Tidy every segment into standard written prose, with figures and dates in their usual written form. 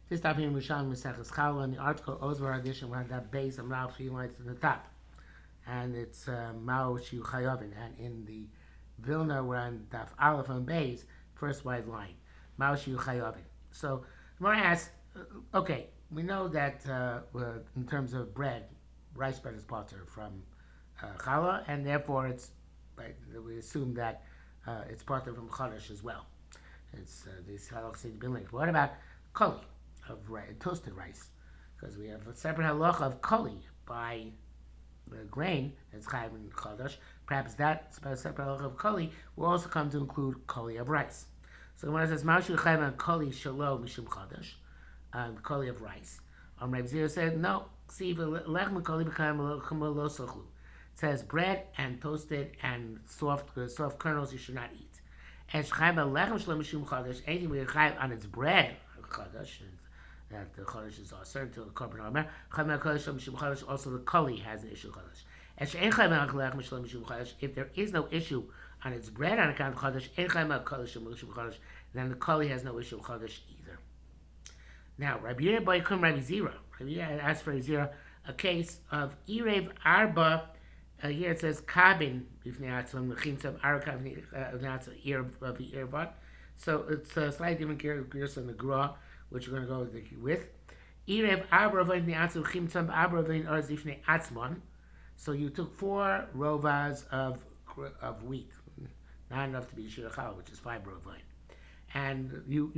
This time here in Yerushalmi Challah, and the article Ozvar edition will have that base and Mao 3 lines to the top, and it's Mao Shiu Chayovin, and in the Vilna we're on Daf Aleph on base, first wide line, Mao Shiu Chayovin. So Gemara asks, okay, we know that in terms of bread, rice bread is potter from challah, and therefore we assume that it's potter from chodesh as well. It's these halachas need to be linked. What about koli of toasted rice? Because we have a separate halacha of koli by the grain that's chayav in chodesh. Perhaps that separate halacha of koli will also come to include koli of rice. So when it says Mashu chayav on koli shalo mishum chodesh, koli of rice, Rabbi Zira said no. See, lechem koli b'kayim lo sochlu. It says bread and toasted and soft kernels you should not eat. And anything we chayav on its bread, chodesh, that the chodesh is also to a korban omer. Also the koli has the issue chodesh. If there is no issue on its bread on account of chodesh, then the koli has no issue of chodesh either. Now, Rabbi Yehuda Boykum Rabbi Zira. Rabbi Yehuda asked for a case of Irev Arba. Here it says kabin b'fnei atzmam l'chintzam arka ear of the earbud. So it's a slightly different gears than the gra, which we're going to go with. Irev Arba b'fnei atzmam l'chintzam Arba b'fnei arz b'fnei atzmon. So you took 4 rovas of wheat, not enough to be shir chal, which is 5 rovain, and you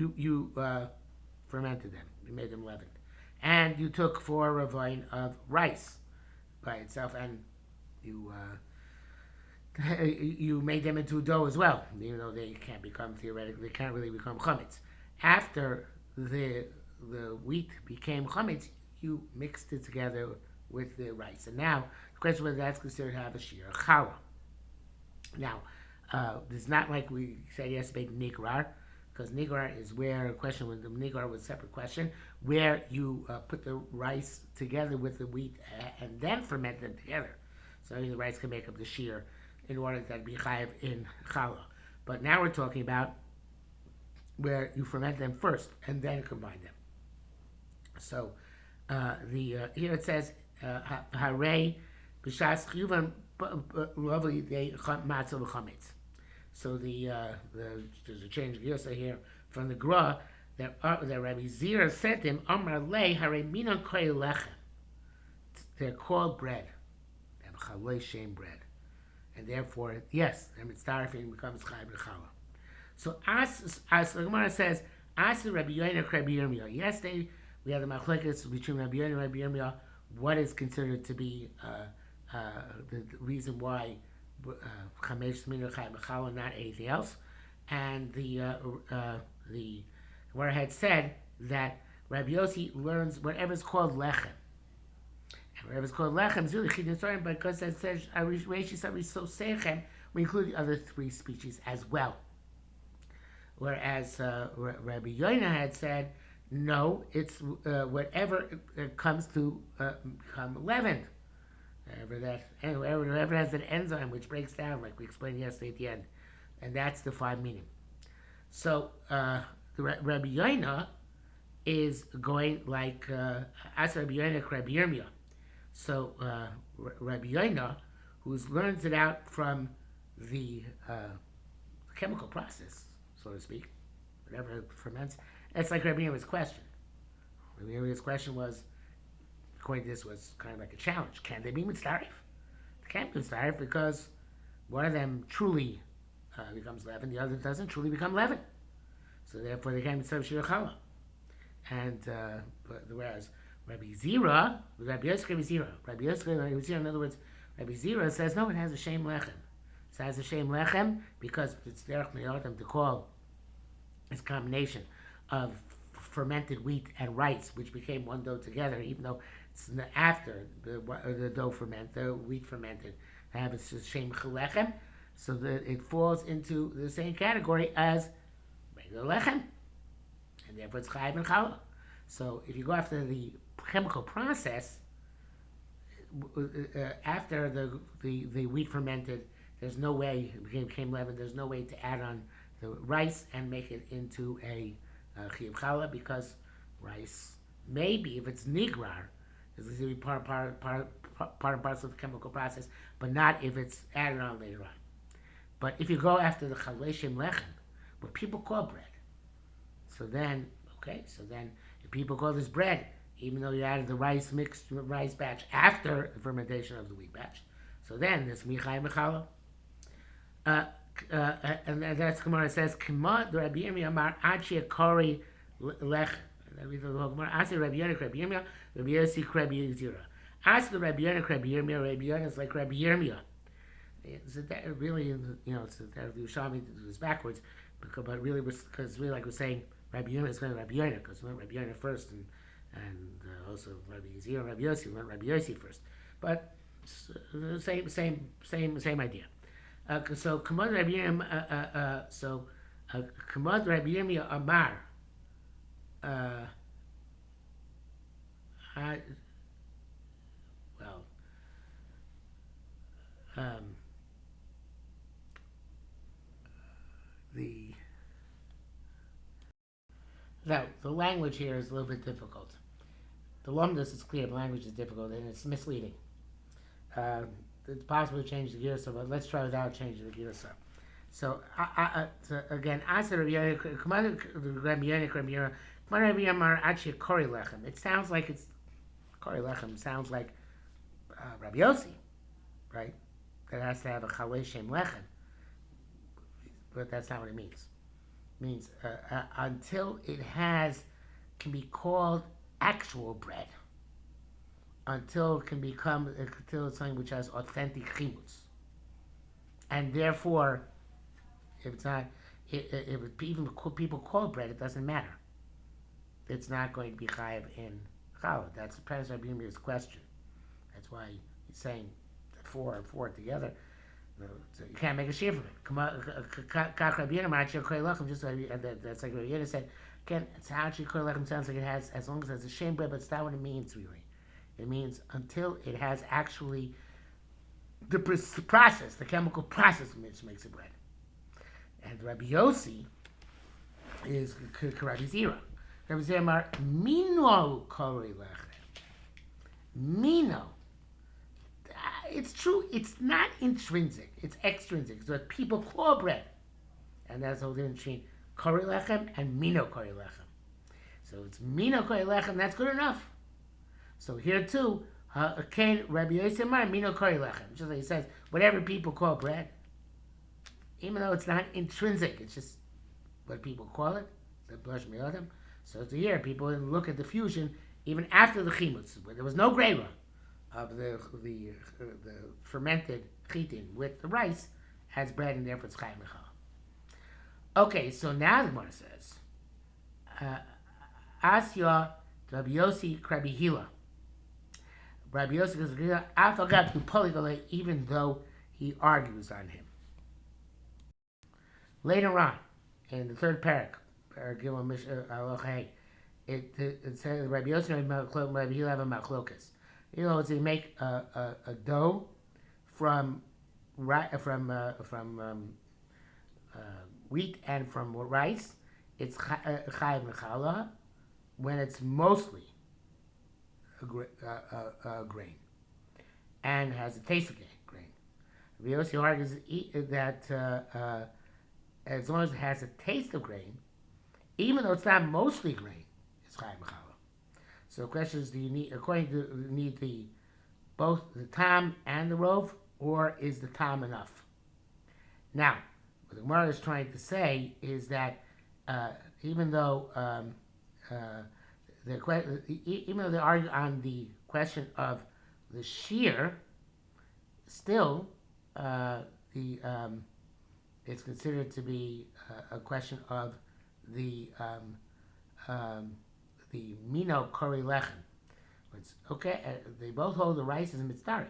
fermented them. You made them leavened, and you took 4 rovain of rice by itself, and you made them into dough as well, even though they can't really become chametz. After the wheat became chametz, you mixed it together with the rice, and now the question whether that's considered to have a shir challah. Now, it's not like we said yesterday nigrar, because nigrar is where a question with the nigrar was a separate question, where you put the rice together with the wheat and then ferment them together. So the rice can make up the shear in order that be chayav in challah. But now we're talking about where you ferment them first and then combine them. So here it says harei b'shas chiyuvan lovely they matzah v'chametz. So there's a change of gears here from the gra that Rabbi Zira said to him, Amar lei harei minon koi lechem. They're called bread. Chalei shem bread, and therefore, yes, the mitzdarfin becomes chayav b'challah. So as the Gemara says, as the Rabbi Yoina Rabbi Yirmiyah. Yesterday we had the machlekes between Rabbi Yoina and Rabbi Yirmiyah. What is considered to be the reason why chamesh mina chayav b'challah, not anything else? And the Gemara had said that Rabbi Yossi learns whatever is called lechem. Whatever it's called lechem is really chidin story, because it says Reishi said we so sechem, we include the other 3 species as well. Whereas Rabbi Yoina had said no, it's whatever comes to become leavened, whatever has an enzyme which breaks down, like we explained yesterday at the end, and that's the 5 meaning. So the Rabbi Yoina is going like as Rabbi Yoina Rabbi Yirmiyah. So Rabbi Yoina, who learns it out from the chemical process, so to speak, whatever it ferments, it's like Rabbi Yirmiyah's question. Rabbi Yirmiyah's question was, according to this, was kind of like a challenge. Can they be mitzdarif? They can't be mitzdarif because one of them truly becomes leaven, the other doesn't truly become leaven. So therefore they can't be mitzdarif shir challah. And whereas Rabbi Zira, Rabbi Yosef, in other words, Rabbi Zira says, no, it has a shem lechem. It has a shem lechem because it's derech me'otam to call this combination of fermented wheat and rice, which became one dough together, even though it's after the wheat fermented, have a shem lechem, so that it falls into the same category as regular lechem, and therefore it's chayav and challah. So if you go after the chemical process, after the wheat fermented, there's no way it became leavened. There's no way to add on the rice and make it into a chiyuv challah because rice. Maybe if it's nigrar, it's going to be part and parcel of the chemical process, but not if it's added on later on. But if you go after the chaleshim lechem, what people call bread, so then, okay, so then if people call this bread, even though you added the rice mixed rice batch after the fermentation of the wheat batch, so then this michai mechala. And that's Gemara says, "Kama the Rabbi Yirmiyah Amar Achi Akori Lech." Rabbi Gemara Asi Rabbi Yonah Rabbi Yirmiyah Rabbi Yossi Rabbi Yizira. Asi the Rabbi Yonah Rabbi Yirmiyah Rabbi Yonah is like Rabbi Yirmiyah. So that really, it's the Yerushalmi do this backwards, but really because really like we're saying Rabbi Yonah is going to Rabbi Yonah because we went Rabbi Yonah first and also Rabbi Yizira Rabbi Yossi we went Rabbi Yossi first, but same idea. So Kamad Rabbi Yirmiyah, Kamad Rabbi Yirmiyah Amar. The language here is a little bit difficult. The lumdus is clear, the language is difficult, and it's misleading. It's possible to change the girsa, but let's try without changing the girsa. So again, Asa Rabbi Yonah, Kori Lechem. It sounds like it's Kori Lechem. Sounds like Rabbi Yossi, right? That has to have a Chalei Shem Lechem, but that's not what it means. It means until it can be called actual bread. Until it's something which has authentic chimutz, and therefore, if it's not, if even people call bread, it doesn't matter. It's not going to be chayav in challah. That's the premise of Rabbi Yirmiyah's question. That's why he's saying four and four together. So you can't make a shir from it. That's like Rabbi Yirmiyah said. Again, it's how lechem sounds like it has, as long as it has a shem bread, but it's not what it means really. It means until it has actually the process, the chemical process which makes it bread. And Rabbi Yossi is Rabbi Zira. Rabbi Zira Mar Mino Kori Lechem. Mino. It's true, it's not intrinsic, it's extrinsic. It's what people call bread. And that's the whole difference between Kori Lechem and Mino Kori Lechem. So it's Mino Kori Lechem, that's good enough. So here too, Rabbi Yossi Amar Mino Kori Lechem. Just like he says, whatever people call bread, even though it's not intrinsic, it's just what people call it, the blush me'odem. So to here, people look at the fusion even after the chimutz, where there was no greva of the fermented chitin with the rice as bread, and therefore it's chayim mechal. Okay, so now the Gemara says, Asya Rabbi Yossi Rabbi Hila. Rabbi Yossi goes, I forgot to polygolate, even though he argues on him. Later on, in the third parak, it says Rabbi Yossi and Rabbi Hila have a machlokas. They make a dough from wheat and from rice. It's chayav mechala when it's mostly a grain and has a taste of grain. Rabbi Yossi argues that as long as it has a taste of grain, even though it's not mostly grain, it's chayav mechala. So the question is, do you need both the tam and the rov, or is the tam enough? Now, what the Gemara is trying to say is that even though they argue on the question of the shear, still it's considered to be a question of the mino kori lechem. It's okay. They both hold the rice is a mitzdarif.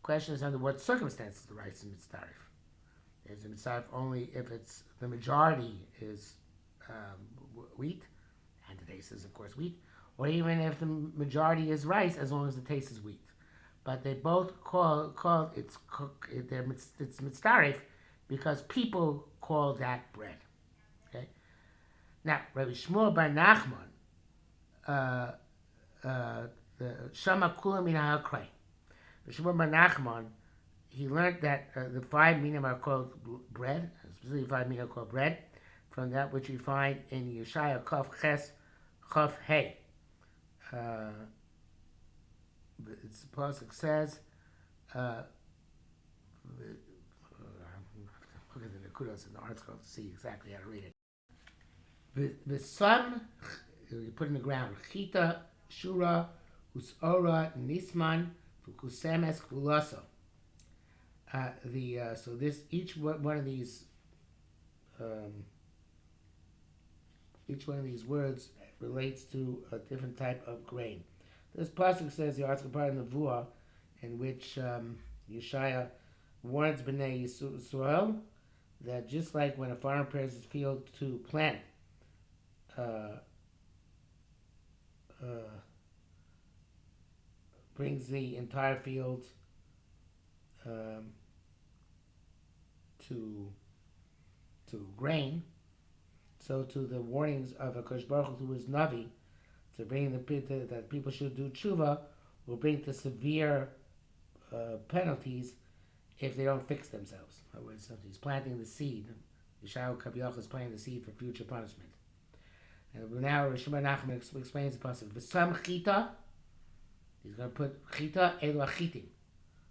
Question is under what circumstances the rice is mitzdarif. Is it mitzdarif only if it's the majority is wheat, and the taste is of course wheat, or even if the majority is rice, as long as the taste is wheat. But they both call it's mitzdarif because people call that bread. Okay. Now Rabbi Shmuel bar Nachman uh, the Shama Kula Mina Hakray. Shmuel Bar Nachman, he learned that the five minim are called bread, specifically five minim are called bread, from that which we find in Yeshaya Kaf Ches Chaf Hey. It's the pasuk says. Look at the Nakudos in the article to see exactly how to read it. The sun, you put in the ground. Chita, Shura, Usora, Nisman, Fukusemes, Kulaso. So this each one of these words relates to a different type of grain. This pasuk says the article part of the Nevuah, in which Yeshaya warns Bnei Yisrael that just like when a farmer prepares his field to plant, brings the entire field to grain, so to the warnings of HaKadosh Baruch Hu through his Navi to bring that people should do tshuva will bring to severe penalties if they don't fix themselves. In other words, he's planting the seed. Yeshayahu Kabiyach is planting the seed for future punishment. And now Yerushalmi Nachman explains the pasuk. V'sam chita, he's going to put chita elu achitim.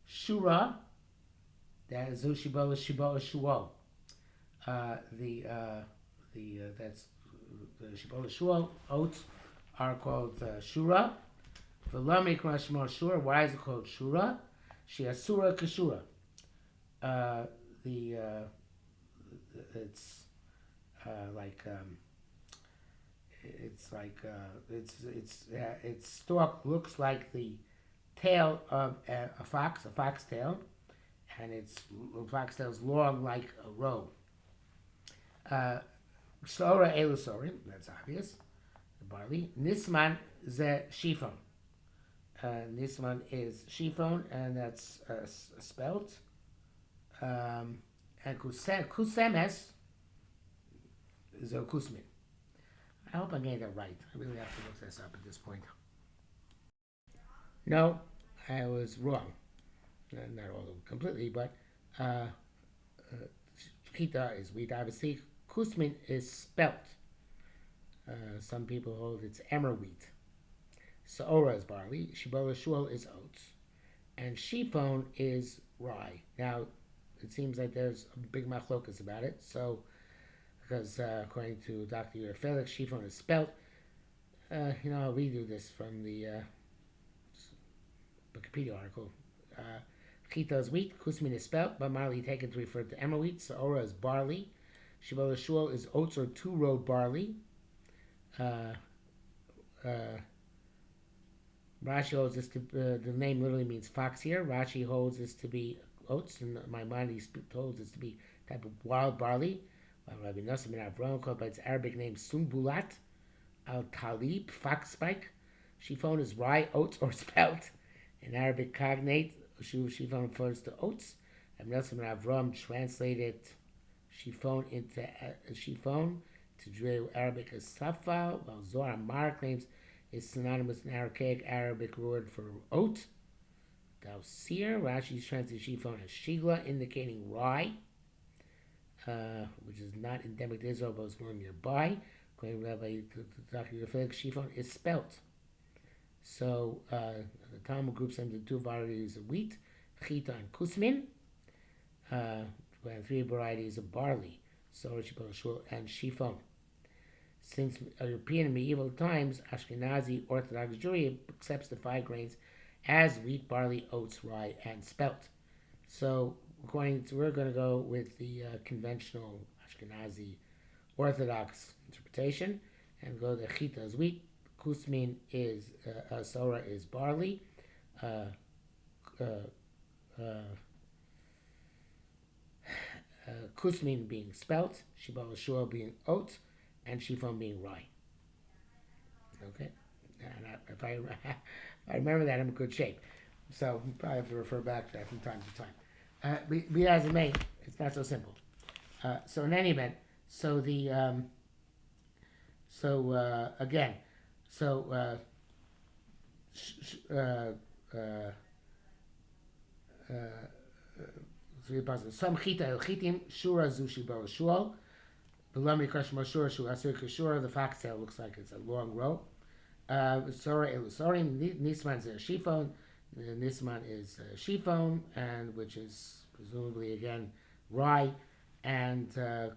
Shura, that is Zushibo Shuo. That's the Shibo Shuo. Oats are called Shura. V'lo mikra shmo Shura. Why is it called Shura? She'asura kashura. Its stalk looks like the tail of a fox tail, and its foxtail is long like a roe. Sora elusorim, that's obvious. The barley. Nisman ze shifon. Nisman is shifon, and that's spelt. And kusemes is a kusmin. I hope I'm getting that right. I really have to look this up at this point. No, I was wrong. Not all completely, but chita is wheat, obviously. Kusmin is spelt. Some people hold it's emmer wheat. Saora is barley. Shibola shul is oats. And shifon is rye. Now, it seems like there's a big machlokas about it. So, because according to Dr. Yer Felix, shifon is spelt. I'll redo this from the Wikipedia article. Chita is wheat, kusmin is spelt, but marley taken to refer to emmer wheat. Saora is barley. Shibola shul is oats or two-row barley. Rashi holds this to the name literally means fox here. Rashi holds this to be oats, and Maimonides holds this to be type of wild barley. Rabbi Nosson ben Avram called by its Arabic name Sumbulat al Talib, fox spike. Shifon is rye, oats, or spelt. In Arabic cognate, shifon refers to oats. Rabbi Nosson ben Avram translated shifon into shifon to Judeo-Arabic as safa, while Zohar Mar claims is synonymous with an archaic Arabic word for oat. Dausir, Rashi's translated shifon as shigla, indicating rye, which is not endemic to Israel, but was grown nearby. According to Rabbi Dr. Felix, shifon is spelt. So the Talmud groups them into two varieties of wheat, chita and kusmin, and three varieties of barley, sorah, shibboleth, shul, and shifon. Since European and medieval times, Ashkenazi Orthodox Jewry accepts the five grains as wheat, barley, oats, rye, and spelt. So, we're going to go with the conventional Ashkenazi Orthodox interpretation, and go the chita is wheat, kusmin is sorah is barley, kusmin being spelt, shibboleth shul being oats, and shifon being rye. Okay, and if I remember that, I'm in good shape. So we probably have to refer back to that from time to time. But as it may, it's not so simple. So in any event, again, So, sh- sh- uh, uh, some chita el chitim shura zushi bar shul. Below crush mashura shu asur kashura. The foxtail looks like it's a long row. Sora el sorim nisman is a shifon. Nisman is a shifon, and which is presumably again rye, and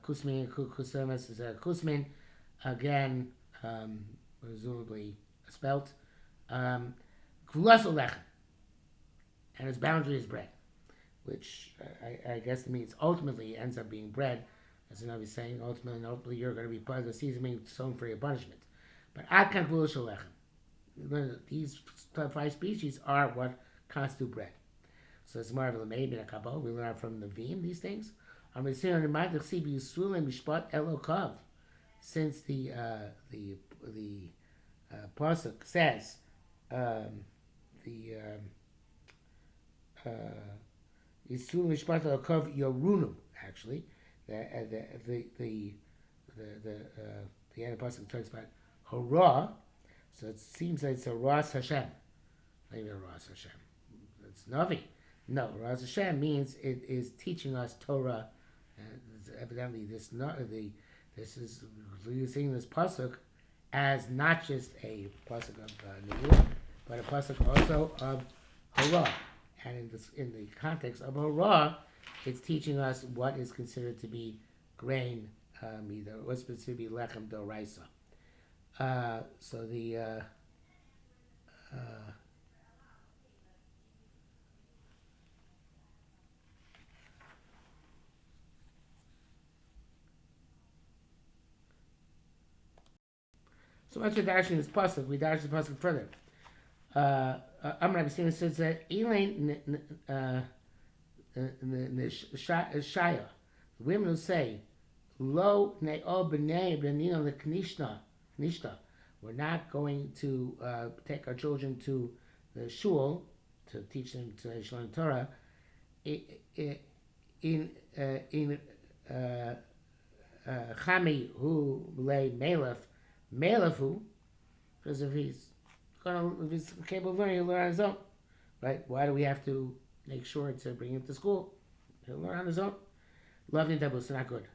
kusmin kusemes is a kusmin, again presumably a spelt. Kulas olechem, and its boundary is bread, which I guess means ultimately ends up being bread, as the Navi is saying. Ultimately, you're going to be part of the season being sown for your punishment. But adkan kulas olechem, these 5 species are what constitute bread. So it's more of a maybe in a kabbalah. We learn from the Vim these things. Since the pasuk says the Yisul Mishpat Elokov Yorunu, actually, the end of the pasuk talks about hurrah. So it seems like it's a Ras Hashem. Maybe a Ras Hashem. It's Navi. No, Ras Hashem means it is teaching us Torah. Evidently, this is using this pasuk as not just a pasuk of Nebuah, but a pasuk also of Hurrah. And in the context of Hurrah, it's teaching us what is considered to be grain, either what's considered to be lechem doraisa. So the so much of dashing this pasuk, we dash the pasuk further. Amr Abisina says that Elaine Shaya, the women who say Lo ne'o b'nei b'nina l'knishna, we're not going to take our children to the shul to teach them to learn Torah. In Chami hu lei melefu, because if he's capable of learning, he'll learn on his own, right? Why do we have to make sure to bring him to school? He'll learn on his own. Loving tabus, not good,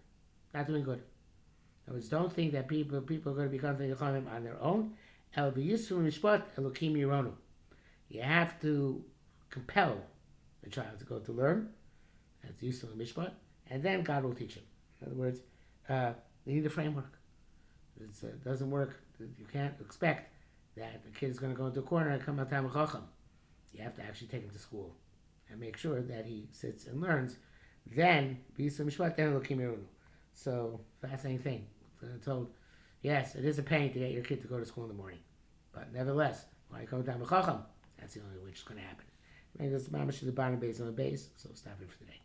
not doing good. In other words, don't think that people are going to become Chachamim on their own. El v'yisru mishpat elokim yironu. You have to compel the child to go to learn. That's yisru mishpat, and then God will teach him. In other words, they need a framework. It doesn't work. You can't expect that the kid is going to go into a corner and come out Talmid Chacham. You have to actually take him to school and make sure that he sits and learns. Then, v'yisru mishpat, then elokim yironu. So, fascinating thing. Told, yes, it is a pain to get your kid to go to school in the morning, but nevertheless, when you come down to Chacham, that's the only way which is going to happen. Maybe this mamash to the bottom base on the base, so stop it for today.